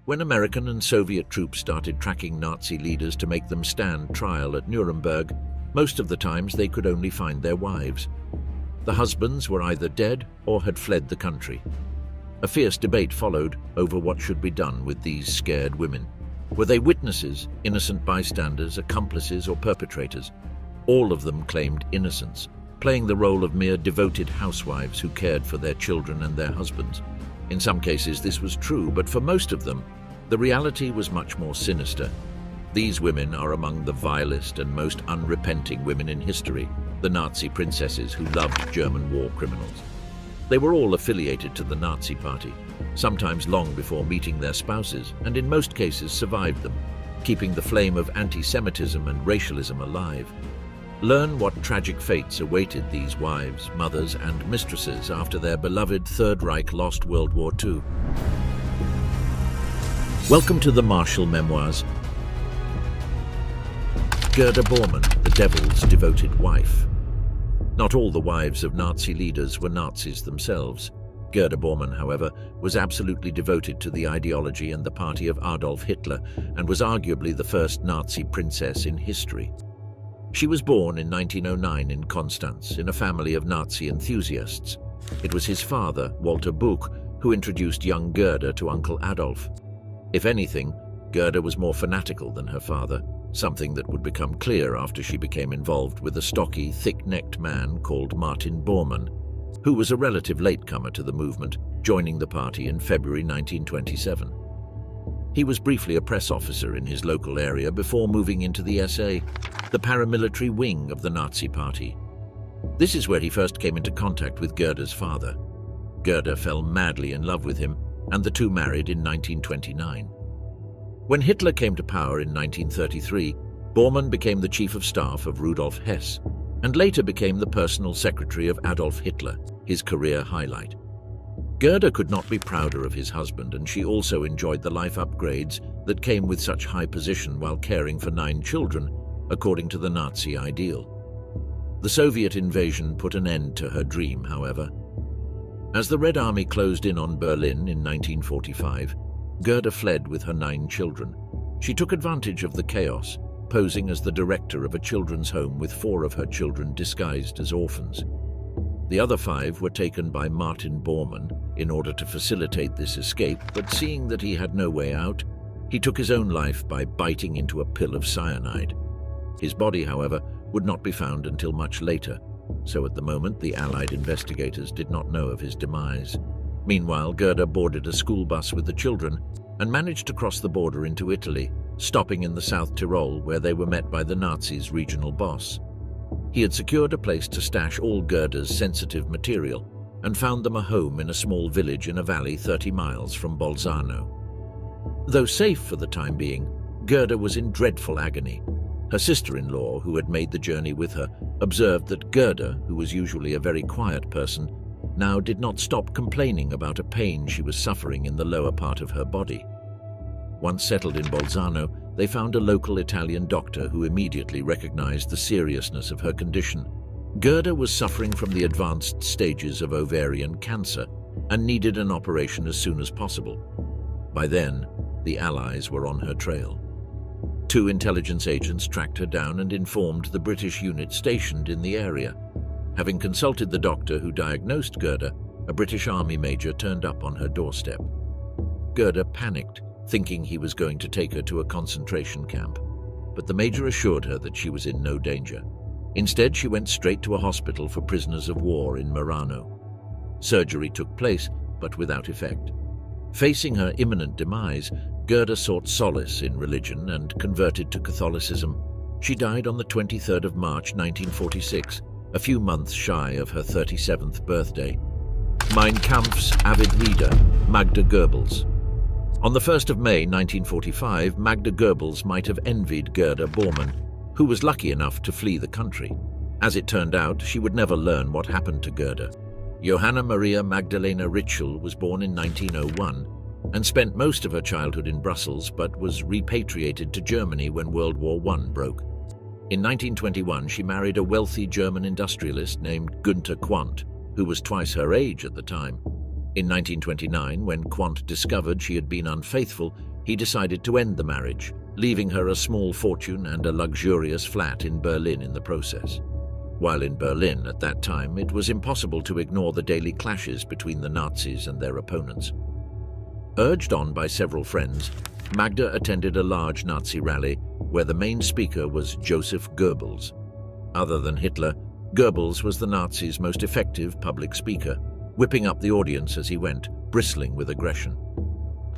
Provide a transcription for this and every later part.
When American and Soviet troops started tracking Nazi leaders to make them stand trial at Nuremberg, most of the times they could only find their wives. The husbands were either dead or had fled the country. A fierce debate followed over what should be done with these scared women. Were they witnesses, innocent bystanders, accomplices, or perpetrators? All of them claimed innocence, playing the role of mere devoted housewives who cared for their children and their husbands. In some cases this was true, but for most of them, the reality was much more sinister. These women are among the vilest and most unrepenting women in history, the Nazi princesses who loved German war criminals. They were all affiliated to the Nazi Party, sometimes long before meeting their spouses, and in most cases survived them, keeping the flame of anti-Semitism and racialism alive. Learn what tragic fates awaited these wives, mothers, and mistresses after their beloved Third Reich lost World War II. Welcome to the Marshall Memoirs. Gerda Bormann, the devil's devoted wife. Not all the wives of Nazi leaders were Nazis themselves. Gerda Bormann, however, was absolutely devoted to the ideology and the party of Adolf Hitler and was arguably the first Nazi princess in history. She was born in 1909 in Konstanz in a family of Nazi enthusiasts. It was his father, Walter Buch, who introduced young Gerda to Uncle Adolf. If anything, Gerda was more fanatical than her father, something that would become clear after she became involved with a stocky, thick-necked man called Martin Bormann, who was a relative latecomer to the movement, joining the party in February 1927. He was briefly a press officer in his local area before moving into the SA, the paramilitary wing of the Nazi Party. This is where he first came into contact with Gerda's father. Gerda fell madly in love with him, and the two married in 1929. When Hitler came to power in 1933, Bormann became the chief of staff of Rudolf Hess, and later became the personal secretary of Adolf Hitler, his career highlight. Gerda could not be prouder of his husband, and she also enjoyed the life upgrades that came with such high position while caring for 9 children, according to the Nazi ideal. The Soviet invasion put an end to her dream, however. As the Red Army closed in on Berlin in 1945, Gerda fled with her 9 children. She took advantage of the chaos, posing as the director of a children's home with 4 of her children disguised as orphans. The other 5 were taken by Martin Bormann in order to facilitate this escape, but seeing that he had no way out, he took his own life by biting into a pill of cyanide. His body, however, would not be found until much later, so at the moment the Allied investigators did not know of his demise. Meanwhile, Gerda boarded a school bus with the children and managed to cross the border into Italy, stopping in the South Tyrol where they were met by the Nazis' regional boss. He had secured a place to stash all Gerda's sensitive material and found them a home in a small village in a valley 30 miles from Bolzano. Though safe for the time being, Gerda was in dreadful agony. Her sister-in-law, who had made the journey with her, observed that Gerda, who was usually a very quiet person, now did not stop complaining about a pain she was suffering in the lower part of her body. Once settled in Bolzano, they found a local Italian doctor who immediately recognized the seriousness of her condition. Gerda was suffering from the advanced stages of ovarian cancer and needed an operation as soon as possible. By then, the Allies were on her trail. 2 intelligence agents tracked her down and informed the British unit stationed in the area. Having consulted the doctor who diagnosed Gerda, a British Army major turned up on her doorstep. Gerda panicked, thinking he was going to take her to a concentration camp, but the major assured her that she was in no danger. Instead, she went straight to a hospital for prisoners of war in Merano. Surgery took place, but without effect. Facing her imminent demise, Gerda sought solace in religion and converted to Catholicism. She died on the 23rd of March 1946, a few months shy of her 37th birthday. Mein Kampf's avid reader, Magda Goebbels. On the 1st of May 1945, Magda Goebbels might have envied Gerda Bormann, who was lucky enough to flee the country. As it turned out, she would never learn what happened to Gerda. Johanna Maria Magdalena Ritschl was born in 1901 and spent most of her childhood in Brussels, but was repatriated to Germany when World War I broke. In 1921, she married a wealthy German industrialist named Günther Quandt, who was twice her age at the time. In 1929, when Quandt discovered she had been unfaithful, he decided to end the marriage, leaving her a small fortune and a luxurious flat in Berlin in the process. While in Berlin at that time, it was impossible to ignore the daily clashes between the Nazis and their opponents. Urged on by several friends, Magda attended a large Nazi rally where the main speaker was Joseph Goebbels. Other than Hitler, Goebbels was the Nazis' most effective public speaker, whipping up the audience as he went, bristling with aggression.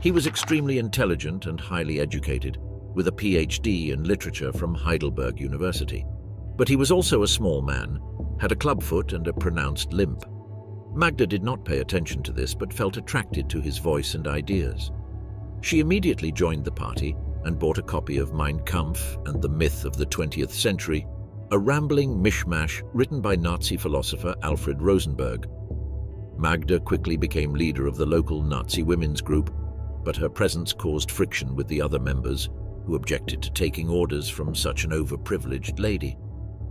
He was extremely intelligent and highly educated, with a PhD in literature from Heidelberg University. But he was also a small man, had a clubfoot and a pronounced limp. Magda did not pay attention to this, but felt attracted to his voice and ideas. She immediately joined the party and bought a copy of Mein Kampf and the Myth of the 20th Century, a rambling mishmash written by Nazi philosopher Alfred Rosenberg. Magda quickly became leader of the local Nazi women's group, but her presence caused friction with the other members, who objected to taking orders from such an overprivileged lady.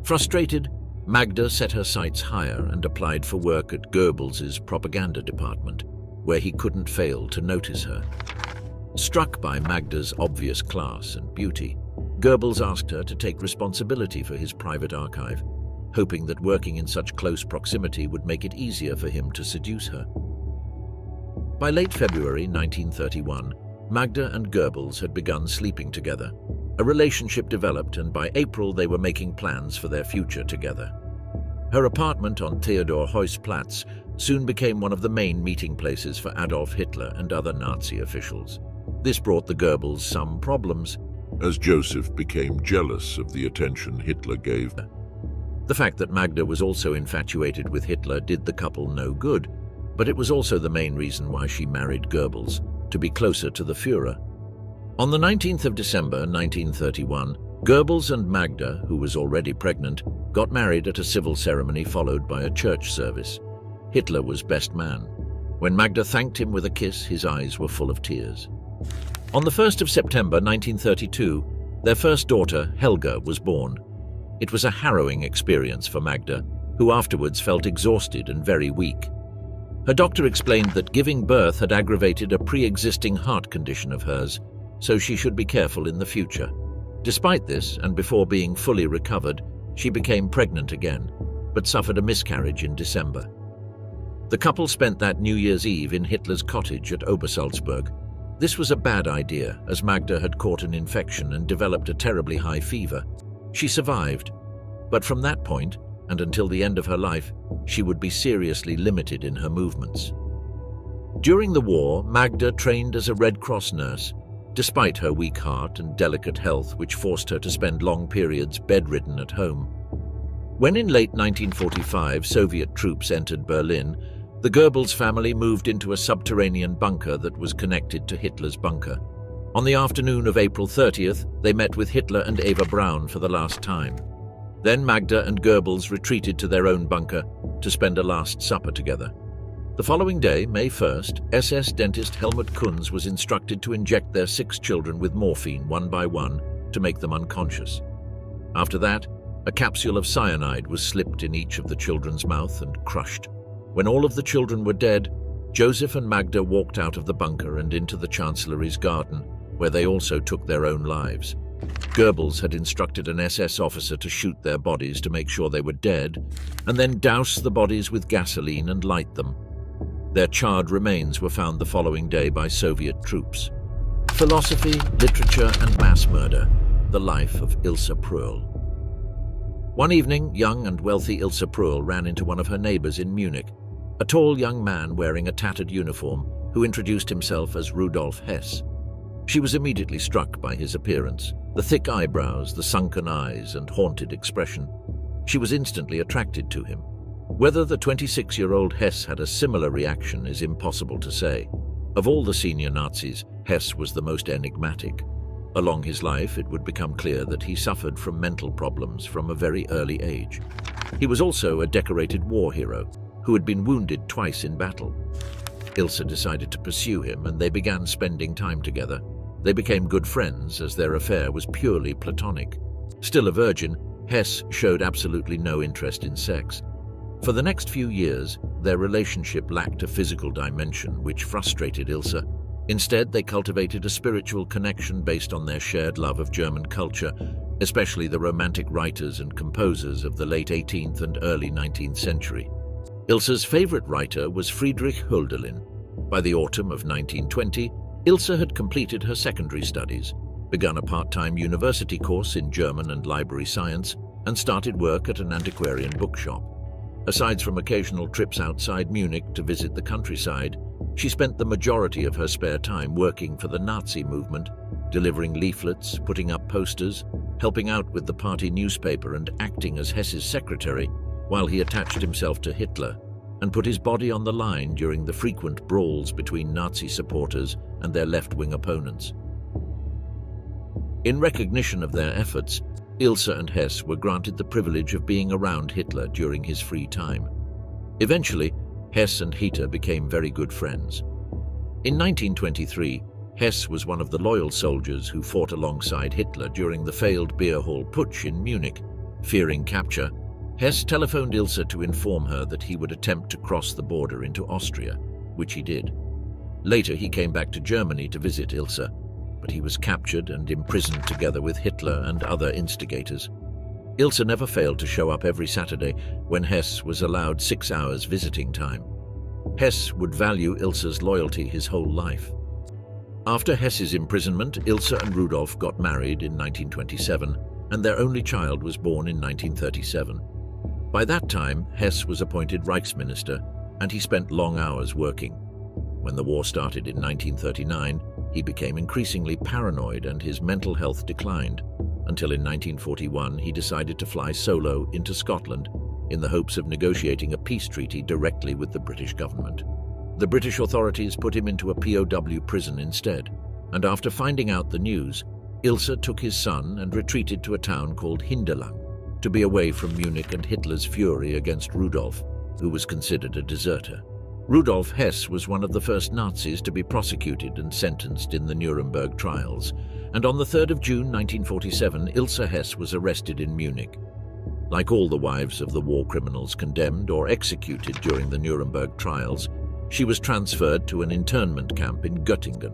Frustrated, Magda set her sights higher and applied for work at Goebbels' propaganda department, where he couldn't fail to notice her. Struck by Magda's obvious class and beauty, Goebbels asked her to take responsibility for his private archive, hoping that working in such close proximity would make it easier for him to seduce her. By late February 1931, Magda and Goebbels had begun sleeping together. A relationship developed, and by April they were making plans for their future together. Her apartment on Theodor-Heuss-Platz soon became one of the main meeting places for Adolf Hitler and other Nazi officials. This brought the Goebbels some problems, as Joseph became jealous of the attention Hitler gave. The fact that Magda was also infatuated with Hitler did the couple no good, but it was also the main reason why she married Goebbels, to be closer to the Führer. On the 19th of December 1931, Goebbels and Magda, who was already pregnant, got married at a civil ceremony followed by a church service. Hitler was best man. When Magda thanked him with a kiss, his eyes were full of tears. On the 1st of September 1932, their first daughter, Helga, was born. It was a harrowing experience for Magda, who afterwards felt exhausted and very weak. Her doctor explained that giving birth had aggravated a pre-existing heart condition of hers, so she should be careful in the future. Despite this, and before being fully recovered, she became pregnant again, but suffered a miscarriage in December. The couple spent that New Year's Eve in Hitler's cottage at Obersalzberg. This was a bad idea, as Magda had caught an infection and developed a terribly high fever. She survived, but from that point, and until the end of her life, she would be seriously limited in her movements. During the war, Magda trained as a Red Cross nurse, despite her weak heart and delicate health, which forced her to spend long periods bedridden at home. When in late 1945 Soviet troops entered Berlin, the Goebbels family moved into a subterranean bunker that was connected to Hitler's bunker. On the afternoon of April 30th, they met with Hitler and Eva Braun for the last time. Then Magda and Goebbels retreated to their own bunker to spend a last supper together. The following day, May 1st, SS dentist Helmut Kunz was instructed to inject their 6 children with morphine one by one to make them unconscious. After that, a capsule of cyanide was slipped in each of the children's mouth and crushed. When all of the children were dead, Joseph and Magda walked out of the bunker and into the Chancellery's garden, where they also took their own lives. Goebbels had instructed an SS officer to shoot their bodies to make sure they were dead, and then douse the bodies with gasoline and light them. Their charred remains were found the following day by Soviet troops. Philosophy, literature, and mass murder. The life of Ilse Pröll. One evening, young and wealthy Ilse Pröll ran into one of her neighbors in Munich, a tall young man wearing a tattered uniform who introduced himself as Rudolf Hess. She was immediately struck by his appearance, the thick eyebrows, the sunken eyes, and haunted expression. She was instantly attracted to him. Whether the 26-year-old Hess had a similar reaction is impossible to say. Of all the senior Nazis, Hess was the most enigmatic. Along his life, it would become clear that he suffered from mental problems from a very early age. He was also a decorated war hero who had been wounded twice in battle. Ilse decided to pursue him, and they began spending time together. They became good friends, as their affair was purely platonic. Still a virgin, Hess showed absolutely no interest in sex. For the next few years, their relationship lacked a physical dimension, which frustrated Ilse. Instead, they cultivated a spiritual connection based on their shared love of German culture, especially the Romantic writers and composers of the late 18th and early 19th century. Ilse's favorite writer was Friedrich Hölderlin. By the autumn of 1920, Ilse had completed her secondary studies, begun a part-time university course in German and library science, and started work at an antiquarian bookshop. Aside from occasional trips outside Munich to visit the countryside, she spent the majority of her spare time working for the Nazi movement, delivering leaflets, putting up posters, helping out with the party newspaper and acting as Hess's secretary while he attached himself to Hitler and put his body on the line during the frequent brawls between Nazi supporters and their left-wing opponents. In recognition of their efforts, Ilse and Hess were granted the privilege of being around Hitler during his free time. Eventually, Hess and Hitler became very good friends. In 1923, Hess was one of the loyal soldiers who fought alongside Hitler during the failed beer hall putsch in Munich. Fearing capture, Hess telephoned Ilse to inform her that he would attempt to cross the border into Austria, which he did. Later, he came back to Germany to visit Ilse, but he was captured and imprisoned together with Hitler and other instigators. Ilse never failed to show up every Saturday when Hess was allowed 6 hours visiting time. Hess would value Ilse's loyalty his whole life. After Hess's imprisonment, Ilse and Rudolf got married in 1927, and their only child was born in 1937. By that time, Hess was appointed Reichsminister, and he spent long hours working. When the war started in 1939, he became increasingly paranoid and his mental health declined, until in 1941 he decided to fly solo into Scotland in the hopes of negotiating a peace treaty directly with the British government. The British authorities put him into a POW prison instead, and after finding out the news, Ilse took his son and retreated to a town called Hindelang to be away from Munich and Hitler's fury against Rudolf, who was considered a deserter. Rudolf Hess was one of the first Nazis to be prosecuted and sentenced in the Nuremberg Trials, and on the 3rd of June 1947, Ilse Hess was arrested in Munich. Like all the wives of the war criminals condemned or executed during the Nuremberg Trials, she was transferred to an internment camp in Göttingen.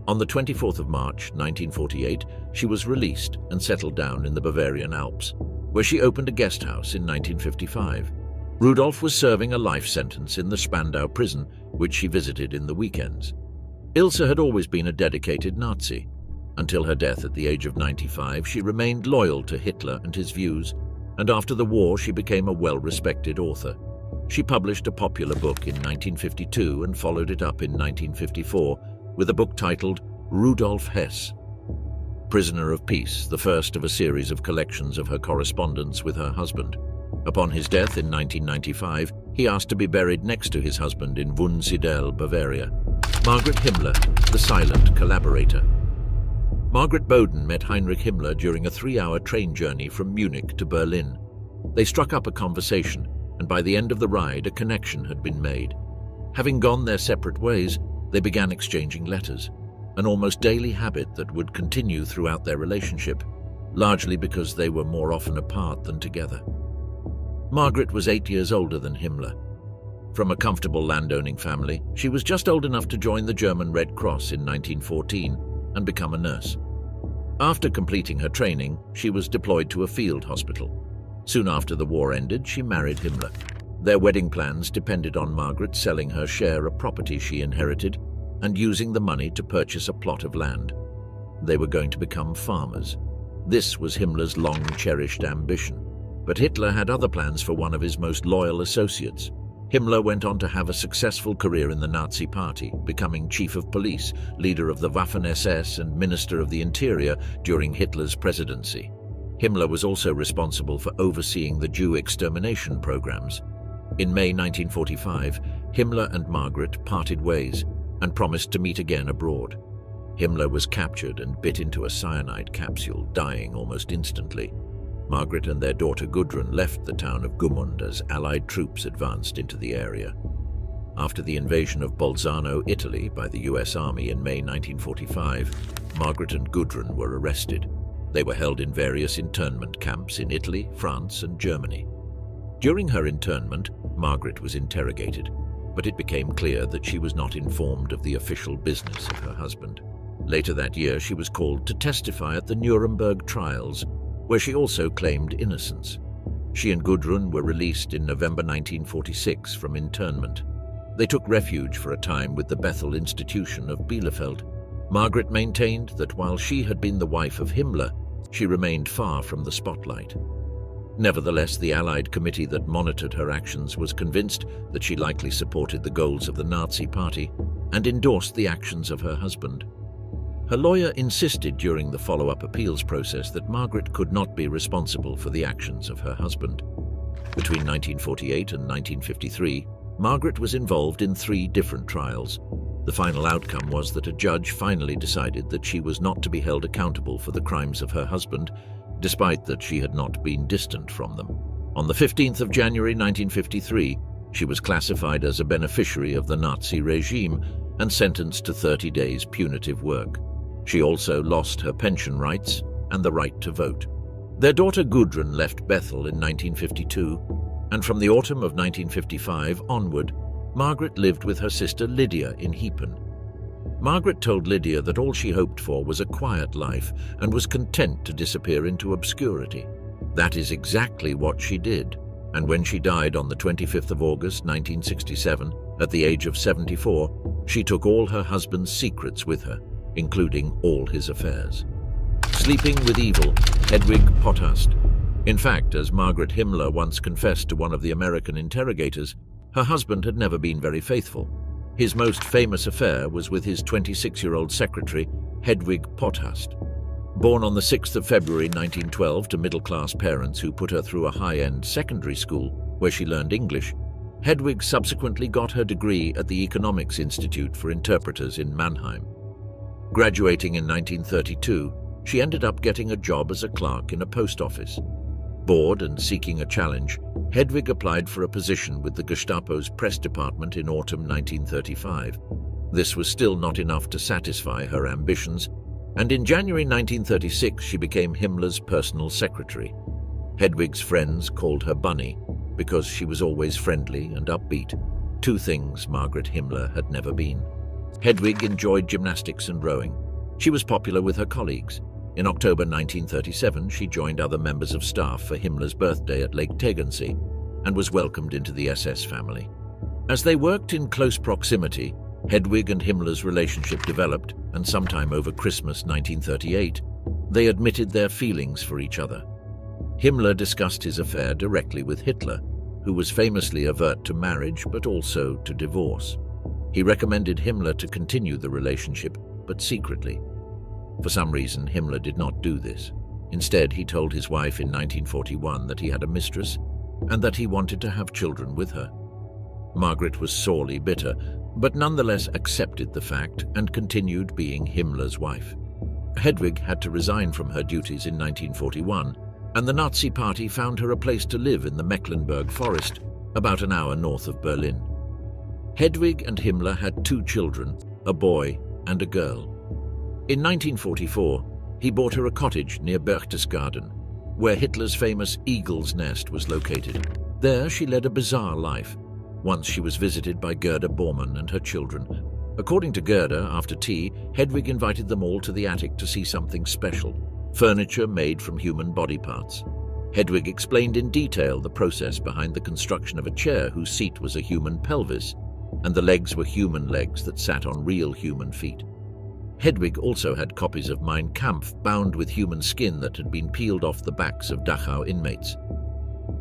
On the 24th of March 1948, she was released and settled down in the Bavarian Alps, where she opened a guest house in 1955. Rudolf was serving a life sentence in the Spandau prison, which she visited in the weekends. Ilse had always been a dedicated Nazi. Until her death at the age of 95, she remained loyal to Hitler and his views, and after the war she became a well-respected author. She published a popular book in 1952 and followed it up in 1954 with a book titled Rudolf Hess, Prisoner of Peace, the first of a series of collections of her correspondence with her husband. Upon his death in 1995, he asked to be buried next to his husband in Wunsiedel, Bavaria. Margaret Himmler, the silent collaborator. Margaret Boden met Heinrich Himmler during a 3-hour train journey from Munich to Berlin. They struck up a conversation, and by the end of the ride, a connection had been made. Having gone their separate ways, they began exchanging letters, an almost daily habit that would continue throughout their relationship, largely because they were more often apart than together. Margaret was 8 years older than Himmler. From a comfortable landowning family, she was just old enough to join the German Red Cross in 1914 and become a nurse. After completing her training, she was deployed to a field hospital. Soon after the war ended, she married Himmler. Their wedding plans depended on Margaret selling her share of property she inherited and using the money to purchase a plot of land. They were going to become farmers. This was Himmler's long-cherished ambition. But Hitler had other plans for one of his most loyal associates. Himmler went on to have a successful career in the Nazi Party, becoming chief of police, leader of the Waffen-SS and Minister of the Interior during Hitler's presidency. Himmler was also responsible for overseeing the Jew extermination programs. In May 1945, Himmler and Margaret parted ways and promised to meet again abroad. Himmler was captured and bit into a cyanide capsule, dying almost instantly. Margaret and their daughter Gudrun left the town of Gmund as Allied troops advanced into the area. After the invasion of Bolzano, Italy, by the US Army in May 1945, Margaret and Gudrun were arrested. They were held in various internment camps in Italy, France, and Germany. During her internment, Margaret was interrogated. but it became clear that she was not informed of the official business of her husband. Later that year, she was called to testify at the Nuremberg Trials, where she also claimed innocence. She and Gudrun were released in November 1946 from internment. They took refuge for a time with the Bethel Institution of Bielefeld. Margaret maintained that while she had been the wife of Himmler, she remained far from the spotlight. Nevertheless, the Allied committee that monitored her actions was convinced that she likely supported the goals of the Nazi Party and endorsed the actions of her husband. Her lawyer insisted during the follow-up appeals process that Margaret could not be responsible for the actions of her husband. Between 1948 and 1953, Margaret was involved in 3 different trials. The final outcome was that a judge finally decided that she was not to be held accountable for the crimes of her husband, despite that she had not been distant from them. On the 15th of January 1953, she was classified as a beneficiary of the Nazi regime and sentenced to 30 days punitive work. She also lost her pension rights and the right to vote. Their daughter Gudrun left Bethel in 1952, and from the autumn of 1955 onward, Margaret lived with her sister Lydia in Heapen. Margaret told Lydia that all she hoped for was a quiet life and was content to disappear into obscurity. That is exactly what she did, and when she died on the 25th of August 1967, at the age of 74, she took all her husband's secrets with her, including all his affairs. Sleeping with evil, Hedwig Potthast. In fact, as Margaret Himmler once confessed to one of the American interrogators, her husband had never been very faithful. His most famous affair was with his 26-year-old secretary, Hedwig Potthast. Born on the 6th of February 1912 to middle-class parents who put her through a high-end secondary school where she learned English, Hedwig subsequently got her degree at the Economics Institute for Interpreters in Mannheim. Graduating in 1932, she ended up getting a job as a clerk in a post office. Bored and seeking a challenge, Hedwig applied for a position with the Gestapo's press department in autumn 1935. This was still not enough to satisfy her ambitions, and in January 1936 she became Himmler's personal secretary. Hedwig's friends called her Bunny because she was always friendly and upbeat, 2 things Margaret Himmler had never been. Hedwig enjoyed gymnastics and rowing. She was popular with her colleagues. In October 1937, she joined other members of staff for Himmler's birthday at Lake Tegernsee and was welcomed into the SS family. As they worked in close proximity, Hedwig and Himmler's relationship developed, and sometime over Christmas 1938, they admitted their feelings for each other. Himmler discussed his affair directly with Hitler, who was famously avert to marriage but also to divorce. He recommended Himmler to continue the relationship, but secretly. For some reason, Himmler did not do this. Instead, he told his wife in 1941 that he had a mistress and that he wanted to have children with her. Margaret was sorely bitter, but nonetheless accepted the fact and continued being Himmler's wife. Hedwig had to resign from her duties in 1941, and the Nazi Party found her a place to live in the Mecklenburg Forest, about an hour north of Berlin. Hedwig and Himmler had 2 children, a boy and a girl. In 1944, he bought her a cottage near Berchtesgaden, where Hitler's famous Eagle's Nest was located. There she led a bizarre life. Once she was visited by Gerda Bormann and her children. According to Gerda, after tea, Hedwig invited them all to the attic to see something special, furniture made from human body parts. Hedwig explained in detail the process behind the construction of a chair whose seat was a human pelvis, and the legs were human legs that sat on real human feet. Hedwig also had copies of Mein Kampf bound with human skin that had been peeled off the backs of Dachau inmates.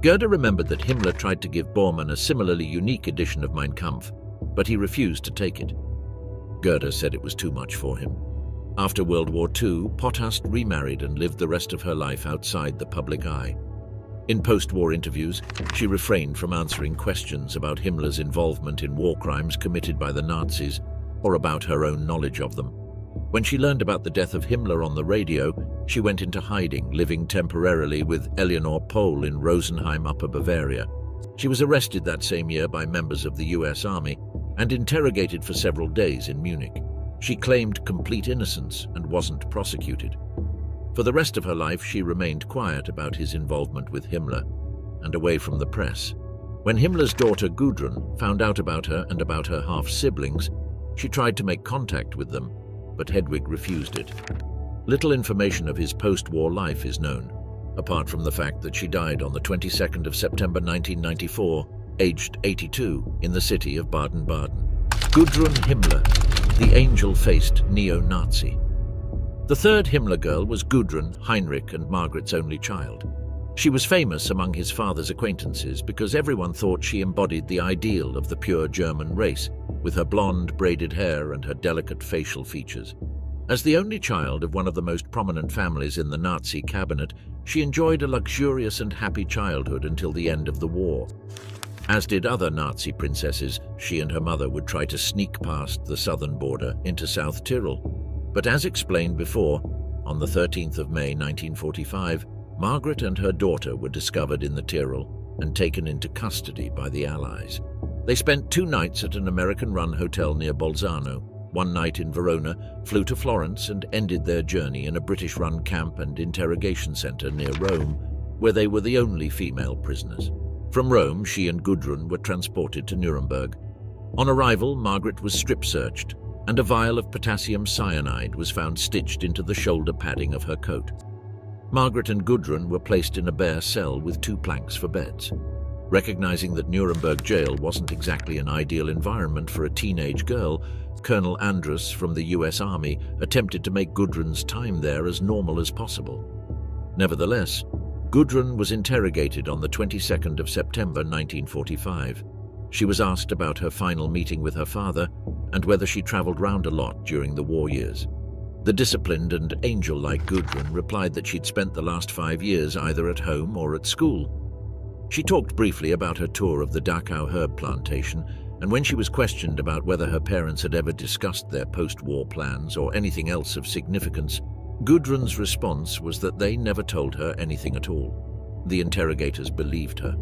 Gerda remembered that Himmler tried to give Bormann a similarly unique edition of Mein Kampf, but he refused to take it. Gerda said it was too much for him. After World War II, Potthast remarried and lived the rest of her life outside the public eye. In post-war interviews, she refrained from answering questions about Himmler's involvement in war crimes committed by the Nazis or about her own knowledge of them. When she learned about the death of Himmler on the radio, she went into hiding, living temporarily with Eleanor Pohl in Rosenheim, Upper Bavaria. She was arrested that same year by members of the US Army and interrogated for several days in Munich. She claimed complete innocence and wasn't prosecuted. For the rest of her life, she remained quiet about his involvement with Himmler and away from the press. When Himmler's daughter Gudrun found out about her and about her half-siblings, she tried to make contact with them, but Hedwig refused it. Little information of his post-war life is known, apart from the fact that she died on the 22nd of September 1994, aged 82, in the city of Baden-Baden. Gudrun Himmler, the angel-faced neo-Nazi. The third Himmler girl was Gudrun, Heinrich and Margaret's only child. She was famous among his father's acquaintances because everyone thought she embodied the ideal of the pure German race, with her blonde, braided hair and her delicate facial features. As the only child of one of the most prominent families in the Nazi cabinet, she enjoyed a luxurious and happy childhood until the end of the war. As did other Nazi princesses, she and her mother would try to sneak past the southern border into South Tyrol. But as explained before, on the 13th of May 1945, Margaret and her daughter were discovered in the Tyrol and taken into custody by the Allies. They spent 2 nights at an American-run hotel near Bolzano, 1 night in Verona, flew to Florence and ended their journey in a British-run camp and interrogation center near Rome, where they were the only female prisoners. From Rome, she and Gudrun were transported to Nuremberg. On arrival, Margaret was strip-searched, and a vial of potassium cyanide was found stitched into the shoulder padding of her coat. Margaret and Gudrun were placed in a bare cell with 2 planks for beds. Recognizing that Nuremberg jail wasn't exactly an ideal environment for a teenage girl, Colonel Andrus from the US Army attempted to make Gudrun's time there as normal as possible. Nevertheless, Gudrun was interrogated on the 22nd of September 1945. She was asked about her final meeting with her father and whether she traveled round a lot during the war years. The disciplined and angel-like Gudrun replied that she'd spent the last 5 years either at home or at school. She talked briefly about her tour of the Dachau herb plantation, and when she was questioned about whether her parents had ever discussed their post-war plans or anything else of significance, Gudrun's response was that they never told her anything at all. The interrogators believed her.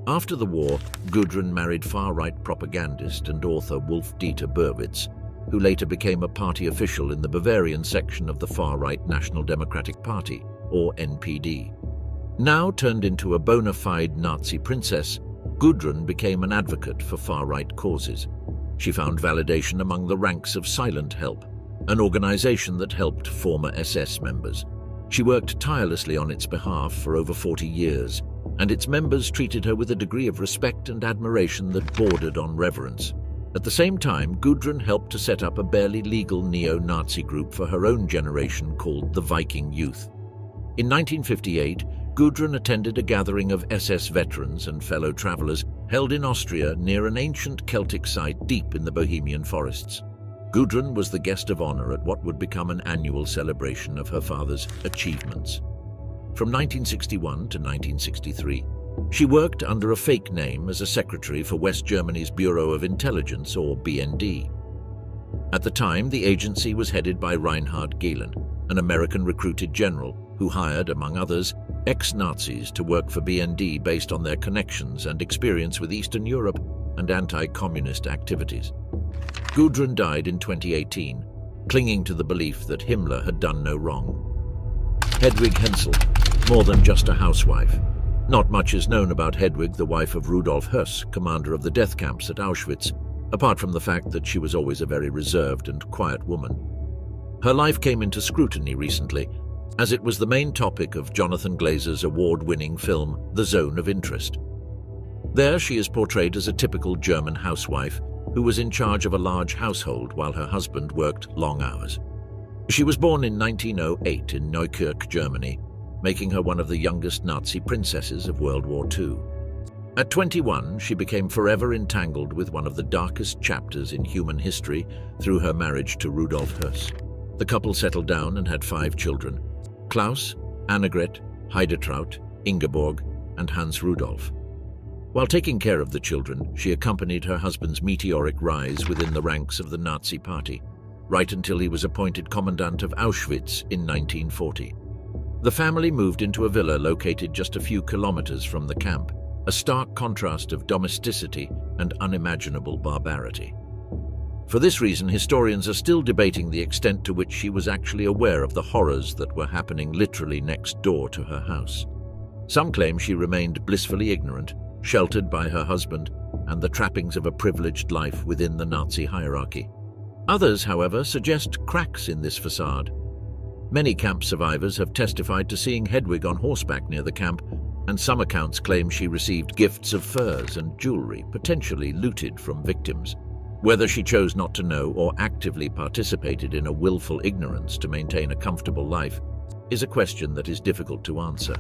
After the war, Gudrun married far-right propagandist and author Wolf-Dieter Burwitz, who later became a party official in the Bavarian section of the far-right National Democratic Party, or NPD. Now turned into a bona fide Nazi princess, Gudrun became an advocate for far-right causes. She found validation among the ranks of Silent Help, an organization that helped former SS members. She worked tirelessly on its behalf for over 40 years, and its members treated her with a degree of respect and admiration that bordered on reverence. At the same time, Gudrun helped to set up a barely legal neo-Nazi group for her own generation called the Viking Youth. In 1958, Gudrun attended a gathering of SS veterans and fellow travelers held in Austria near an ancient Celtic site deep in the Bohemian forests. Gudrun was the guest of honor at what would become an annual celebration of her father's achievements. From 1961 to 1963, she worked under a fake name as a secretary for West Germany's Bureau of Intelligence, or BND. At the time, the agency was headed by Reinhard Gehlen, an American recruited general who hired, among others, ex-Nazis to work for BND based on their connections and experience with Eastern Europe and anti-communist activities. Gudrun died in 2018, clinging to the belief that Himmler had done no wrong. Hedwig Hensel, more than just a housewife. Not much is known about Hedwig, the wife of Rudolf Höss, commander of the death camps at Auschwitz, apart from the fact that she was always a very reserved and quiet woman. Her life came into scrutiny recently, as it was the main topic of Jonathan Glazer's award-winning film, The Zone of Interest. There she is portrayed as a typical German housewife who was in charge of a large household while her husband worked long hours. She was born in 1908 in Neukirch, Germany, making her one of the youngest Nazi princesses of World War II. At 21, she became forever entangled with one of the darkest chapters in human history through her marriage to Rudolf Höss. The couple settled down and had 5 children: Klaus, Annegret, Heidetraut, Ingeborg, and Hans Rudolf. While taking care of the children, she accompanied her husband's meteoric rise within the ranks of the Nazi Party, right until he was appointed commandant of Auschwitz in 1940. The family moved into a villa located just a few kilometers from the camp, a stark contrast of domesticity and unimaginable barbarity. For this reason, historians are still debating the extent to which she was actually aware of the horrors that were happening literally next door to her house. Some claim she remained blissfully ignorant, sheltered by her husband and the trappings of a privileged life within the Nazi hierarchy. Others, however, suggest cracks in this facade. Many camp survivors have testified to seeing Hedwig on horseback near the camp, and some accounts claim she received gifts of furs and jewelry, potentially looted from victims. Whether she chose not to know or actively participated in a willful ignorance to maintain a comfortable life is a question that is difficult to answer.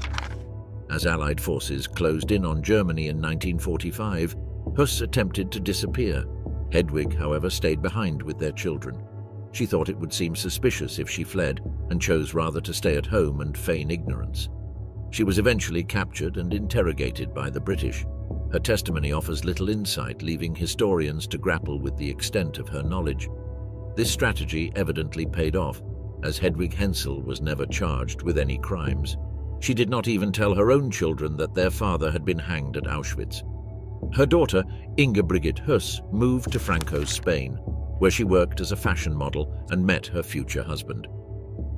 As Allied forces closed in on Germany in 1945, Huss attempted to disappear. Hedwig, however, stayed behind with their children. She thought it would seem suspicious if she fled and chose rather to stay at home and feign ignorance. She was eventually captured and interrogated by the British. Her testimony offers little insight, leaving historians to grapple with the extent of her knowledge. This strategy evidently paid off, as Hedwig Hensel was never charged with any crimes. She did not even tell her own children that their father had been hanged at Auschwitz. Her daughter, Ingebrigit Huss, moved to Franco's Spain, where she worked as a fashion model and met her future husband.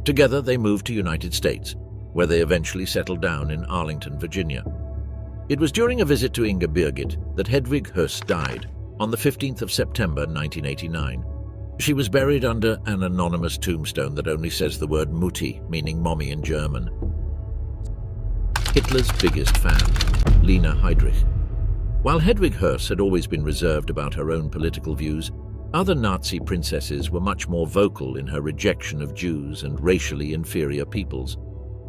Together they moved to United States, where they eventually settled down in Arlington, Virginia. It was during a visit to Ingebrigit that Hedwig Huss died on the 15th of September 1989. She was buried under an anonymous tombstone that only says the word Mutti, meaning mommy in German. Hitler's biggest fan, Lena Heydrich. While Hedwig Huss had always been reserved about her own political views, other Nazi princesses were much more vocal in her rejection of Jews and racially inferior peoples.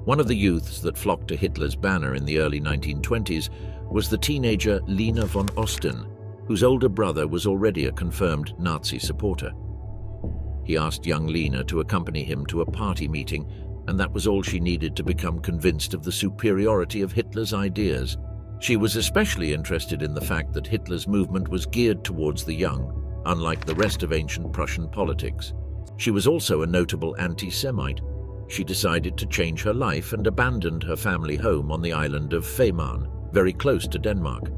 One of the youths that flocked to Hitler's banner in the early 1920s was the teenager Lena von Osten, whose older brother was already a confirmed Nazi supporter. He asked young Lena to accompany him to a party meeting, and that was all she needed to become convinced of the superiority of Hitler's ideas. She was especially interested in the fact that Hitler's movement was geared towards the young, unlike the rest of ancient Prussian politics. She was also a notable anti-Semite. She decided to change her life and abandoned her family home on the island of Fehmarn, very close to Denmark.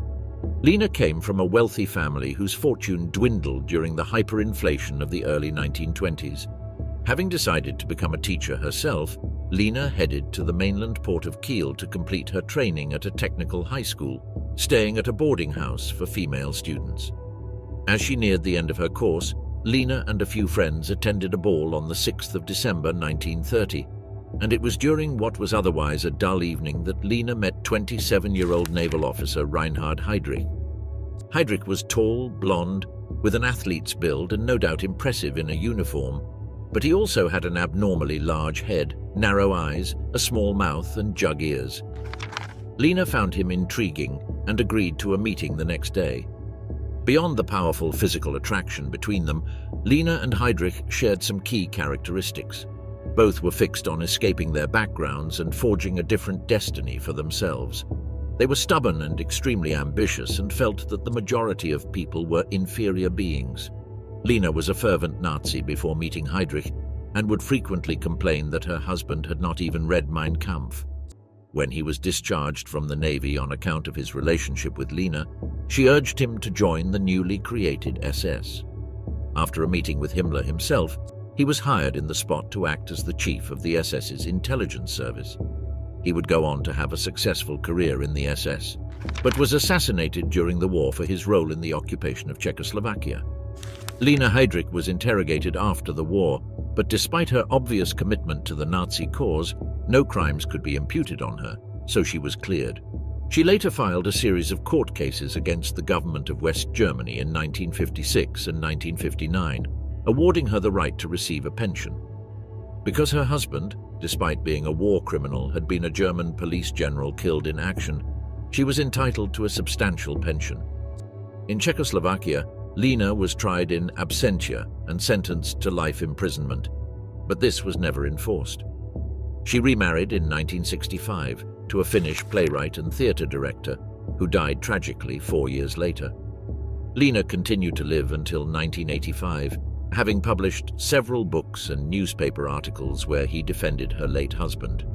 Lena came from a wealthy family whose fortune dwindled during the hyperinflation of the early 1920s. Having decided to become a teacher herself, Lena headed to the mainland port of Kiel to complete her training at a technical high school, staying at a boarding house for female students. As she neared the end of her course, Lena and a few friends attended a ball on the 6th of December 1930, and it was during what was otherwise a dull evening that Lena met 27-year-old naval officer Reinhard Heydrich. Heydrich was tall, blonde, with an athlete's build and no doubt impressive in a uniform, but he also had an abnormally large head, narrow eyes, a small mouth and jug ears. Lena found him intriguing and agreed to a meeting the next day. Beyond the powerful physical attraction between them, Lena and Heydrich shared some key characteristics. Both were fixed on escaping their backgrounds and forging a different destiny for themselves. They were stubborn and extremely ambitious and felt that the majority of people were inferior beings. Lena was a fervent Nazi before meeting Heydrich and would frequently complain that her husband had not even read Mein Kampf. When he was discharged from the Navy on account of his relationship with Lena, she urged him to join the newly created SS. After a meeting with Himmler himself, he was hired in the spot to act as the chief of the SS's intelligence service. He would go on to have a successful career in the SS, but was assassinated during the war for his role in the occupation of Czechoslovakia. Lena Heydrich was interrogated after the war, but despite her obvious commitment to the Nazi cause, no crimes could be imputed on her, so she was cleared. She later filed a series of court cases against the government of West Germany in 1956 and 1959, awarding her the right to receive a pension. Because her husband, despite being a war criminal, had been a German police general killed in action, she was entitled to a substantial pension. In Czechoslovakia, Lena was tried in absentia and sentenced to life imprisonment, but this was never enforced. She remarried in 1965 to a Finnish playwright and theatre director who died tragically 4 years later. Lena continued to live until 1985, having published several books and newspaper articles where he defended her late husband.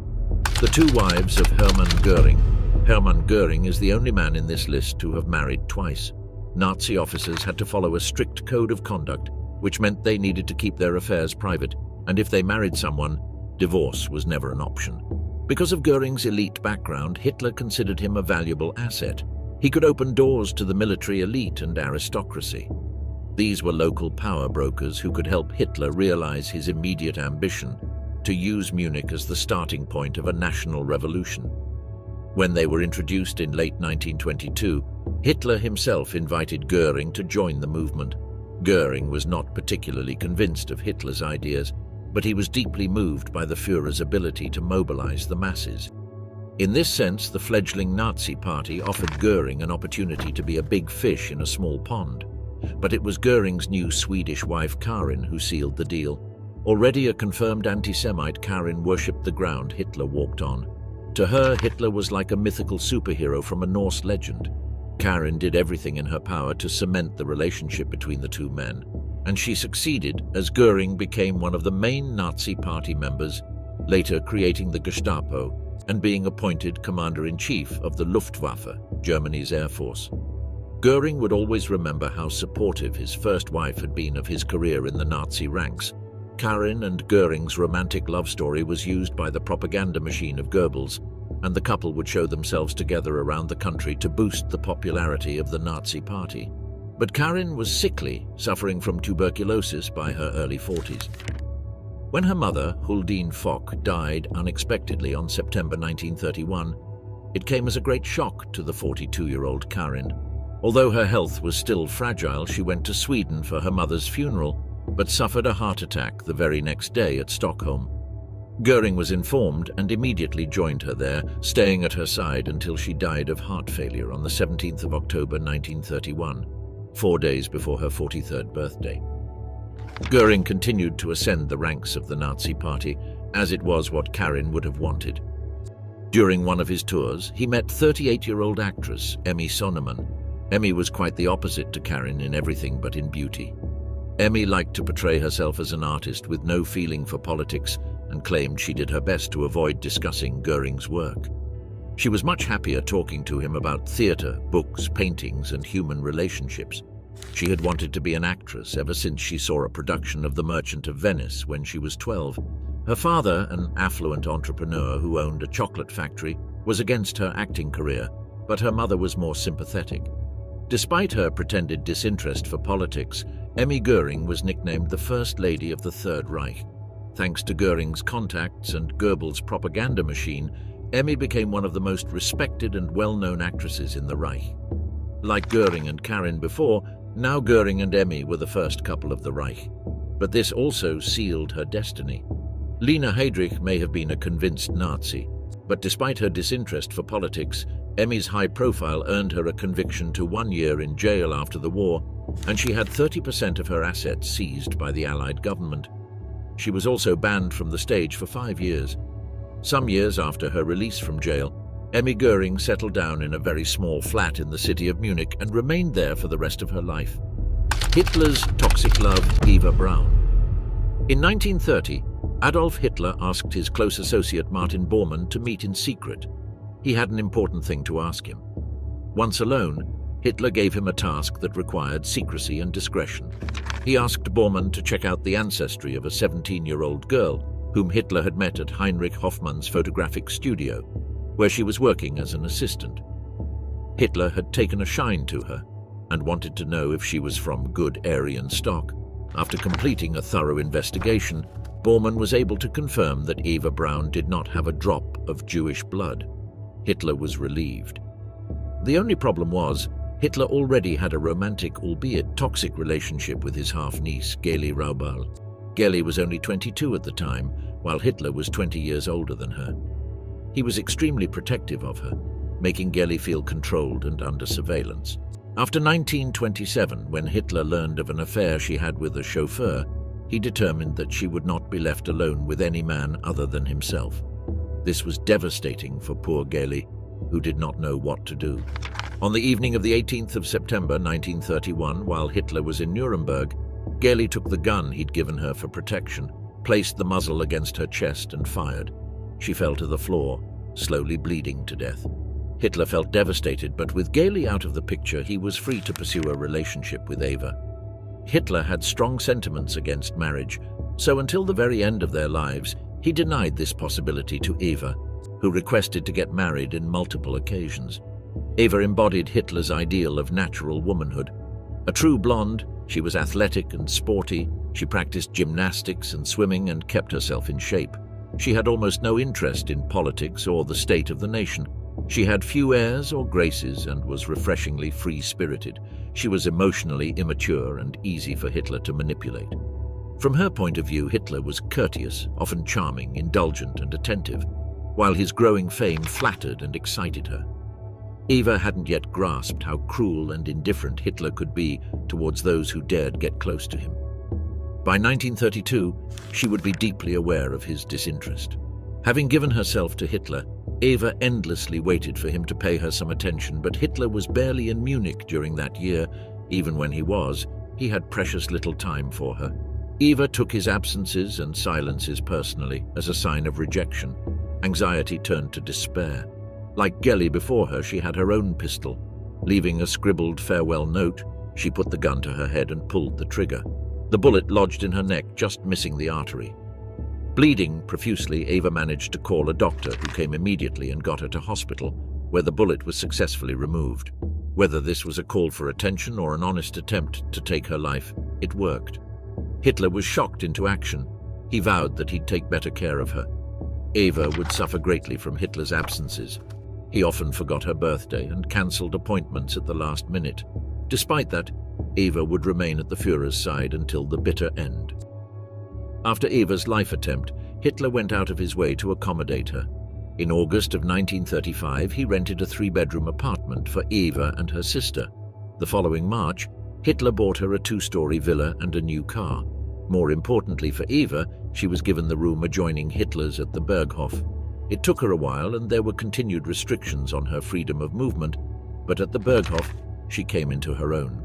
The two wives of Hermann Göring. Hermann Göring is the only man in this list to have married twice. Nazi officers had to follow a strict code of conduct, which meant they needed to keep their affairs private, and if they married someone, divorce was never an option. Because of Göring's elite background, Hitler considered him a valuable asset. He could open doors to the military elite and aristocracy. These were local power brokers who could help Hitler realize his immediate ambition to use Munich as the starting point of a national revolution. When they were introduced in late 1922, Hitler himself invited Goering to join the movement. Goering was not particularly convinced of Hitler's ideas, but he was deeply moved by the Führer's ability to mobilize the masses. In this sense, the fledgling Nazi party offered Goering an opportunity to be a big fish in a small pond. But it was Goering's new Swedish wife Karin who sealed the deal. Already a confirmed anti-Semite, Karin worshipped the ground Hitler walked on. To her, Hitler was like a mythical superhero from a Norse legend. Karin did everything in her power to cement the relationship between the two men, and she succeeded as Goering became one of the main Nazi party members, later creating the Gestapo and being appointed commander-in-chief of the Luftwaffe, Germany's air force. Goering would always remember how supportive his first wife had been of his career in the Nazi ranks. Karin and Goering's romantic love story was used by the propaganda machine of Goebbels, and the couple would show themselves together around the country to boost the popularity of the Nazi party. But Karin was sickly, suffering from tuberculosis by her early 40s. When her mother, Huldine Fock, died unexpectedly on September 1931, it came as a great shock to the 42-year-old Karin. Although her health was still fragile, she went to Sweden for her mother's funeral, but suffered a heart attack the very next day at Stockholm. Goering was informed and immediately joined her there, staying at her side until she died of heart failure on the 17th of October 1931, 4 days before her 43rd birthday. Goering continued to ascend the ranks of the Nazi party, as it was what Karin would have wanted. During one of his tours, he met 38-year-old actress Emmy Sonnemann. Emmy was quite the opposite to Karin in everything but in beauty. Emmy liked to portray herself as an artist with no feeling for politics and claimed she did her best to avoid discussing Goering's work. She was much happier talking to him about theatre, books, paintings, and human relationships. She had wanted to be an actress ever since she saw a production of The Merchant of Venice when she was 12. Her father, an affluent entrepreneur who owned a chocolate factory, was against her acting career, but her mother was more sympathetic. Despite her pretended disinterest for politics, Emmy Goering was nicknamed the First Lady of the Third Reich. Thanks to Goering's contacts and Goebbels' propaganda machine, Emmy became one of the most respected and well-known actresses in the Reich. Like Goering and Karin before, now Goering and Emmy were the first couple of the Reich. But this also sealed her destiny. Lena Heydrich may have been a convinced Nazi, but despite her disinterest for politics, Emmy's high profile earned her a conviction to 1 year in jail after the war, and she had 30% of her assets seized by the Allied government. She was also banned from the stage for 5 years. Some years after her release from jail, Emmy Goering settled down in a very small flat in the city of Munich and remained there for the rest of her life. Hitler's toxic love, Eva Braun. In 1930, Adolf Hitler asked his close associate Martin Bormann to meet in secret. He had an important thing to ask him. Once alone, Hitler gave him a task that required secrecy and discretion. He asked Bormann to check out the ancestry of a 17-year-old girl whom Hitler had met at Heinrich Hoffmann's photographic studio, where she was working as an assistant. Hitler had taken a shine to her and wanted to know if she was from good Aryan stock. After completing a thorough investigation, Bormann was able to confirm that Eva Braun did not have a drop of Jewish blood. Hitler was relieved. The only problem was, Hitler already had a romantic, albeit toxic, relationship with his half-niece, Geli Raubal. Geli was only 22 at the time, while Hitler was 20 years older than her. He was extremely protective of her, making Geli feel controlled and under surveillance. After 1927, when Hitler learned of an affair she had with a chauffeur, he determined that she would not be left alone with any man other than himself. This was devastating for poor Geli, who did not know what to do. On the evening of the 18th of September 1931, while Hitler was in Nuremberg, Geli took the gun he'd given her for protection, placed the muzzle against her chest and fired. She fell to the floor, slowly bleeding to death. Hitler felt devastated, but with Geli out of the picture, he was free to pursue a relationship with Eva. Hitler had strong sentiments against marriage, so until the very end of their lives, he denied this possibility to Eva, who requested to get married in multiple occasions. Eva embodied Hitler's ideal of natural womanhood. A true blonde, she was athletic and sporty. She practiced gymnastics and swimming and kept herself in shape. She had almost no interest in politics or the state of the nation. She had few airs or graces and was refreshingly free-spirited. She was emotionally immature and easy for Hitler to manipulate. From her point of view, Hitler was courteous, often charming, indulgent and attentive, while his growing fame flattered and excited her. Eva hadn't yet grasped how cruel and indifferent Hitler could be towards those who dared get close to him. By 1932, she would be deeply aware of his disinterest. Having given herself to Hitler, Eva endlessly waited for him to pay her some attention, but Hitler was barely in Munich during that year. Even when he was, he had precious little time for her. Eva took his absences and silences personally as a sign of rejection. Anxiety turned to despair. Like Gelly before her, she had her own pistol. Leaving a scribbled farewell note, she put the gun to her head and pulled the trigger. The bullet lodged in her neck, just missing the artery. Bleeding profusely, Eva managed to call a doctor who came immediately and got her to hospital, where the bullet was successfully removed. Whether this was a call for attention or an honest attempt to take her life, it worked. Hitler was shocked into action. He vowed that he'd take better care of her. Eva would suffer greatly from Hitler's absences. He often forgot her birthday and cancelled appointments at the last minute. Despite that, Eva would remain at the Führer's side until the bitter end. After Eva's life attempt, Hitler went out of his way to accommodate her. In August of 1935, he rented a 3-bedroom apartment for Eva and her sister. The following March, Hitler bought her a 2-story villa and a new car. More importantly for Eva, she was given the room adjoining Hitler's at the Berghof. It took her a while, and there were continued restrictions on her freedom of movement, but at the Berghof, she came into her own.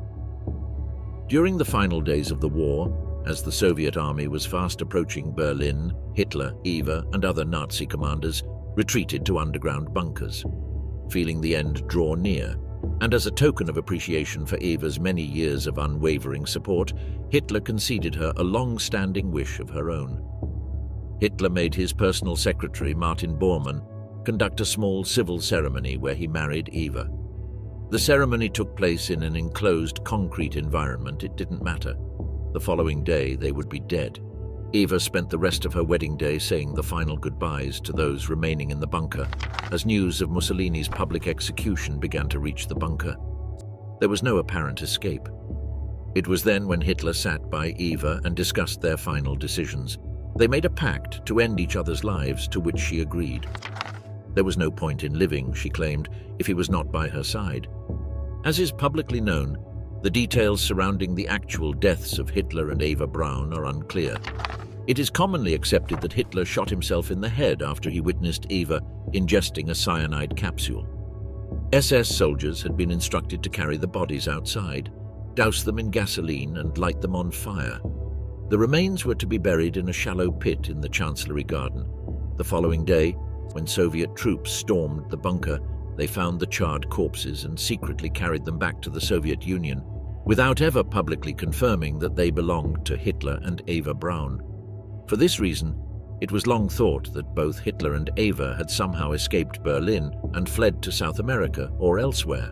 During the final days of the war, as the Soviet army was fast approaching Berlin, Hitler, Eva, and other Nazi commanders retreated to underground bunkers. Feeling the end draw near, and as a token of appreciation for Eva's many years of unwavering support, Hitler conceded her a long-standing wish of her own. Hitler made his personal secretary, Martin Bormann, conduct a small civil ceremony where he married Eva. The ceremony took place in an enclosed concrete environment. It didn't matter. The following day, they would be dead. Eva spent the rest of her wedding day saying the final goodbyes to those remaining in the bunker, as news of Mussolini's public execution began to reach the bunker. There was no apparent escape. It was then when Hitler sat by Eva and discussed their final decisions. They made a pact to end each other's lives, to which she agreed. There was no point in living, she claimed, if he was not by her side. As is publicly known, the details surrounding the actual deaths of Hitler and Eva Braun are unclear. It is commonly accepted that Hitler shot himself in the head after he witnessed Eva ingesting a cyanide capsule. SS soldiers had been instructed to carry the bodies outside, douse them in gasoline and light them on fire. The remains were to be buried in a shallow pit in the Chancellery Garden. The following day, when Soviet troops stormed the bunker, they found the charred corpses and secretly carried them back to the Soviet Union, without ever publicly confirming that they belonged to Hitler and Eva Braun. For this reason, it was long thought that both Hitler and Eva had somehow escaped Berlin and fled to South America or elsewhere.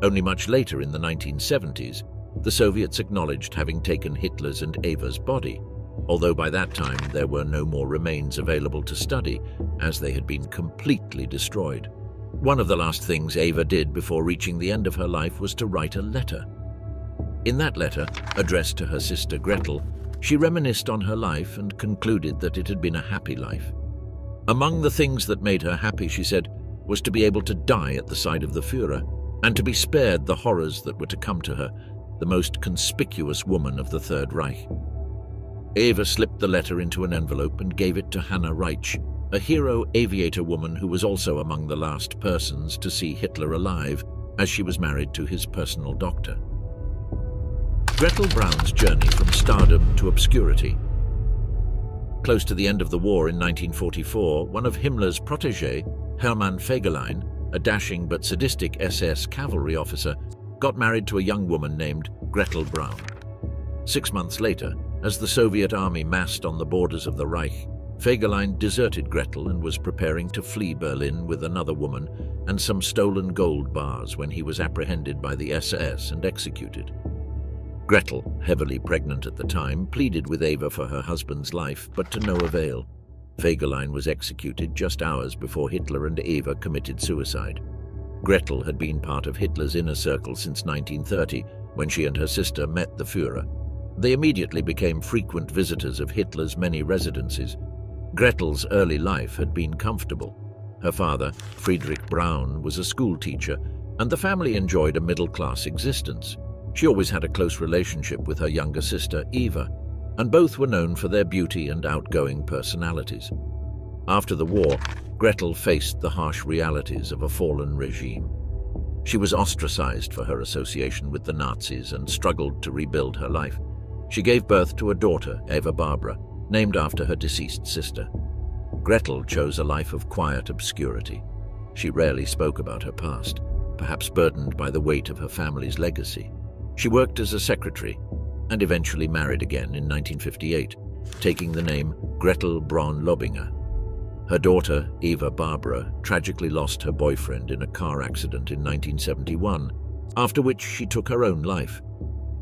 Only much later, in the 1970s, the Soviets acknowledged having taken Hitler's and Eva's body, although by that time there were no more remains available to study, as they had been completely destroyed. One of the last things Eva did before reaching the end of her life was to write a letter. In that letter, addressed to her sister Gretel, she reminisced on her life and concluded that it had been a happy life. Among the things that made her happy, she said, was to be able to die at the side of the Führer and to be spared the horrors that were to come to her, the most conspicuous woman of the Third Reich. Eva slipped the letter into an envelope and gave it to Hannah Reich, a hero aviator woman who was also among the last persons to see Hitler alive, as she was married to his personal doctor. Gretel Braun's journey from stardom to obscurity. Close to the end of the war in 1944, one of Himmler's protégés, Hermann Fegelein, a dashing but sadistic SS cavalry officer, got married to a young woman named Gretel Braun. 6 months later, as the Soviet army massed on the borders of the Reich, Fegelein deserted Gretel and was preparing to flee Berlin with another woman and some stolen gold bars when he was apprehended by the SS and executed. Gretel, heavily pregnant at the time, pleaded with Eva for her husband's life, but to no avail. Fegelein was executed just hours before Hitler and Eva committed suicide. Gretel had been part of Hitler's inner circle since 1930, when she and her sister met the Führer. They immediately became frequent visitors of Hitler's many residences. Gretel's early life had been comfortable. Her father, Friedrich Braun, was a school teacher, and the family enjoyed a middle-class existence. She always had a close relationship with her younger sister, Eva, and both were known for their beauty and outgoing personalities. After the war, Gretel faced the harsh realities of a fallen regime. She was ostracized for her association with the Nazis and struggled to rebuild her life. She gave birth to a daughter, Eva Barbara, named after her deceased sister. Gretel chose a life of quiet obscurity. She rarely spoke about her past, perhaps burdened by the weight of her family's legacy. She worked as a secretary and eventually married again in 1958, taking the name Gretel Braun-Lobinger. Her daughter, Eva Barbara, tragically lost her boyfriend in a car accident in 1971, after which she took her own life.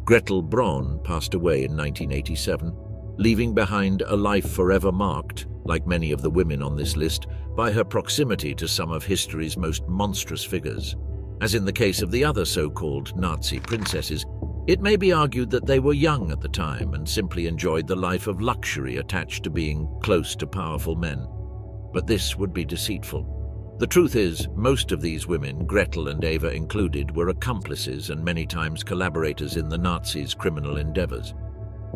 Gretel Braun passed away in 1987, leaving behind a life forever marked, like many of the women on this list, by her proximity to some of history's most monstrous figures. As in the case of the other so-called Nazi princesses, it may be argued that they were young at the time and simply enjoyed the life of luxury attached to being close to powerful men. But this would be deceitful. The truth is, most of these women, Gretel and Eva included, were accomplices and many times collaborators in the Nazis' criminal endeavors.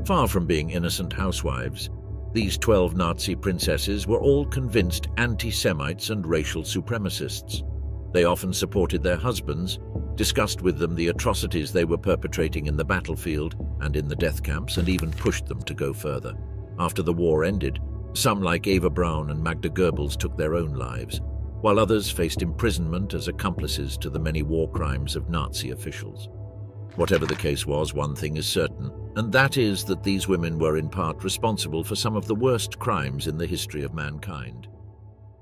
Far from being innocent housewives, these 12 Nazi princesses were all convinced anti-Semites and racial supremacists. They often supported their husbands, discussed with them the atrocities they were perpetrating in the battlefield and in the death camps, and even pushed them to go further. After the war ended, some like Eva Braun and Magda Goebbels took their own lives, while others faced imprisonment as accomplices to the many war crimes of Nazi officials. Whatever the case was, one thing is certain, and that is that these women were in part responsible for some of the worst crimes in the history of mankind.